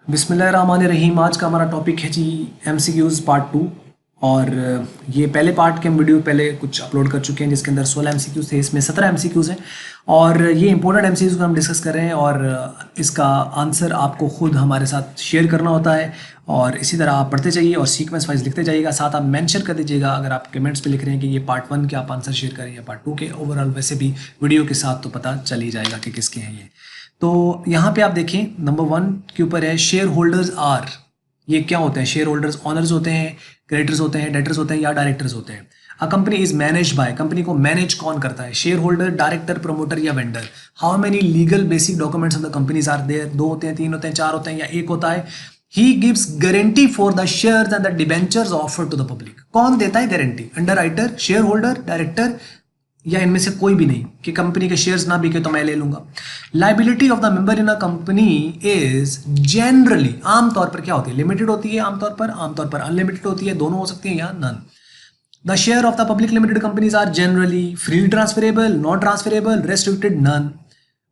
बिस्मिल्लाहिर्रहमानिर्रहीम। आज का हमारा टॉपिक है जी MCQs पार्ट 2। और ये पहले पार्ट के हम वीडियो पहले कुछ अपलोड कर चुके हैं जिसके अंदर 16 MCQs थे, इसमें 17 MCQs हैं और ये इंपॉर्टेंट MCQs को हम डिस्कस कर रहे हैं और इसका आंसर आपको खुद हमारे साथ शेयर करना होता है और इसी तरह आप पढ़ते जाइए और सीक्वेंस वाइज लिखते जाइएगा। साथ आप मेंशन कर दीजिएगा अगर आप कमेंट्स पे लिख रहे हैं कि ये पार्ट 1 के आप आंसर शेयर करें या पार्ट 2 के। ओवरऑल वैसे भी वीडियो के साथ तो पता चल ही जाएगा कि किसके हैं ये। तो यहाँ पे आप देखें नंबर 1 के ऊपर है शेयर होल्डर्स आर। ये क्या होते हैं? शेयर होल्डर्स ऑनर्स होते हैं, क्रेडिटर्स होते हैं, डेटर्स होते हैं या डायरेक्टर्स होते हैं। A company is manage by, company को मैनेज कौन करता है? शेयर होल्डर, डायरेक्टर, प्रमोटर या vendor. How many legal basic documents of the companies are there? 2 होते हैं, 3 होते हैं, 4 होते हैं या 1 होता है। He gives guarantee for the shares and the debentures offer to the public. कौन देता है guarantee? Under writer, share holder, director या इनमें से कोई भी नहीं कि कंपनी के शेयर्स ना बिके तो मैं ले लूंगा। Liability of the member in a company is generally, आमतौर पर क्या होती है? लिमिटेड होती है आमतौर पर अनलिमिटेड होती है, दोनों हो सकती है या none. The share of the public limited companies are generally freely transferable, non transferable, restricted, none.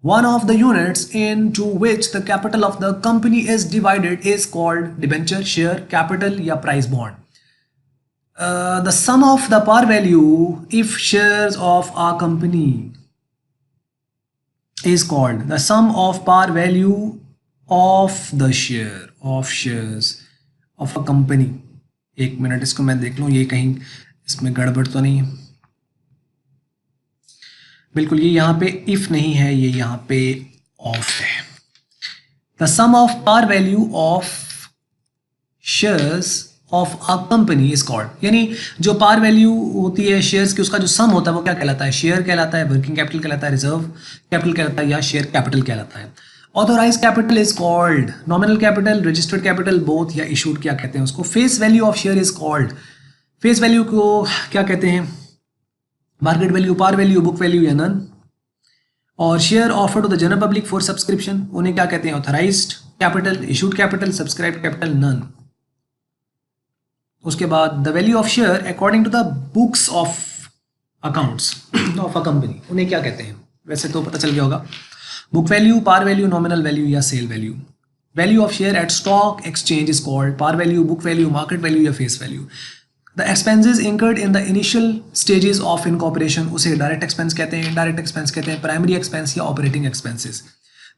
One of the units into which the capital of the company is divided is called debenture, share, capital या price bond. The sum of the par value if shares of a company is called the sum of par value of the shares of a company. एक minute इसको मैं देख लूँ, ये कहीं इसमें गड़बड़ तो नहीं है। बिल्कुल, ये यहाँ पे इफ नहीं है, ये यहाँ पे ऑफ है। The sum of par value of shares of a company is called, यानी जो पार वैल्यू होती है शेयर्स की, उसका जो सम होता है वो क्या कहलाता है? शेयर कहलाता है, वर्किंग कैपिटल कहलाता है, रिजर्व कैपिटल कहलाता है या शेयर कैपिटल कहलाता है। Authorised capital is called nominal capital, registered capital both या इशूड क्या कहते हैं उसको। Face value of share is called, face value को क्या कहते हैं? Market value, par value, book value या नन। और share offer to the general public for subscription, उन्हें क्या कहते हैं? Authorised capital, issued capital, subscribe capital, none. उसके बाद the value of share according to the books of accounts of a company, उन्हें क्या कहते हैं? वैसे तो पता चल गया होगा। Book value, par value, nominal value या sale value. Value of share at stock exchange is called par value, book value, market value या face value. The expenses incurred in the initial stages of incorporation, उसे direct expense कहते हैं, indirect expense कहते हैं, primary expense या operating expenses.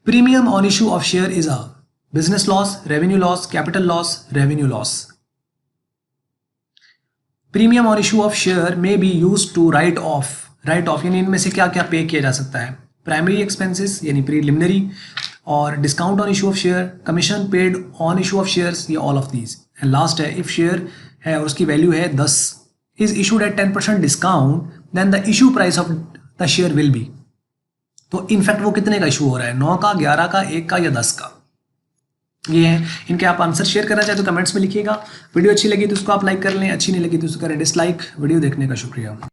Premium on issue of share is a business loss, revenue loss, capital loss, revenue loss. Premium on issue of share में be use to write off यानी इनमें से क्या क्या पे किया जा सकता है? प्राइमरी एक्सपेंसेस यानी प्रीलिमिनरी, और discount on issue of share, commission paid on issue of shares, या all of these. And last है इफ शेयर है और उसकी वैल्यू है 10 is issued at 10% discount then the issue price of the share will be. तो in fact वो कितने का इशू हो रहा है? 9 का, 11 का, 1 का या 10 का? ये है। इनके आप आंसर शेयर करना चाहे तो कमेंट्स में लिखिएगा। वीडियो अच्छी लगी तो उसको आप लाइक कर लें, अच्छी नहीं लगी तो उसको करें डिसलाइक। वीडियो देखने का शुक्रिया।